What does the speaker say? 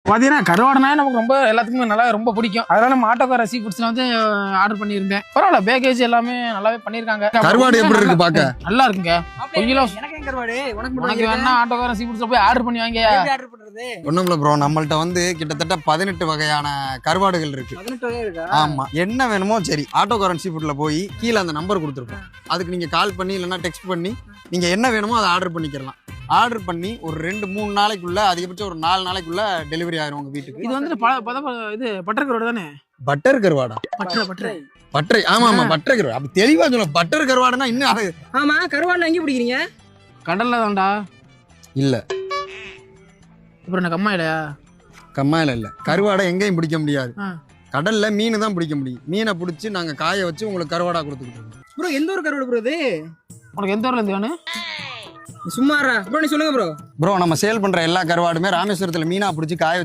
பார்த்தீங்கன்னா கருவாடுனா நமக்கு ரொம்ப எல்லாத்துக்குமே நல்லா ரொம்ப பிடிக்கும். அதனால நம்ம ஆட்டோக்கார சீ ஃபுட்ஸ்ல வந்து ஆர்டர் பண்ணியிருந்தேன். பரவாயில்ல, பேக்கேஜ் எல்லாமே நல்லாவே பண்ணியிருக்காங்க. கருவாடு எப்படி இருக்கு பாக்க? நல்லா இருக்குங்க. ஒரு கிலோ எனக்கு கருவாடு உனக்கு வேணா ஆட்டோக்கார சீ ஃபுட்ஸ்ல போய் ஆர்டர் பண்ணி வாங்க. ஆர்டர் பண்றது ஒண்ணுமில்ல ப்ரோ, நம்மள்ட்ட வந்து கிட்டத்தட்ட 18 வகையான கருவாடுகள் இருக்கு. 18 வகை இருக்கா? ஆமா, என்ன வேணுமோ சரி ஆட்டோ கரன்சி ஃபுட்ல போய் கீழே அந்த நம்பர் கொடுத்துருப்போம். அதுக்கு நீங்க கால் பண்ணி இல்லைன்னா டெக்ஸ்ட் பண்ணி நீங்க என்ன வேணுமோ அதை ஆர்டர் பண்ணிக்கலாம். ஆர்டர் பண்ணி ஒரு 2-3 நாளைக்குள்ள, அதிகபட்சம் ஒரு 4 நாளைக்குள்ள டெலிவரி ஆயிரும் உங்க வீட்டுக்கு. இது வந்து இது பட்டர் கருவாடு தானே? பட்டர் கருவாடா? பட்டரை. ஆமா ஆமா, பட்டர் கருவாடு. அப்படி தெளிவா சொல்ல, பட்டர் கருவாடுனா இன்னும் ஆமா, கருவாடு எங்க பிடிக்கிறீங்க? கடல்ல தான்டா. இல்ல அப்புறம் என்ன கம்மாயிலையா? கம்மாயில இல்ல. கருவாடை எங்கேயும் பிடிக்க முடியாது. ஆ. கடல்ல மீன் தான் பிடிக்க முடியும். மீனை பிடிச்சி நாங்க காய வச்சு உங்களுக்கு கருவாடா கொடுத்துக்கிட்டு. ப்ரோ எந்த ஒரு கருவாடு ப்ரோ இது? உனக்கு எந்த ஊர்ல இருந்து வேணும்? சும்மாரா ப்ரோ, நீ சொல்லுங்க ப்ரோ. ப்ரோ, நம்ம சேல் பண்ற எல்லா கருவாடுமே ராமேஸ்வரத்துல மீனா பிடிச்சி காய வச்சு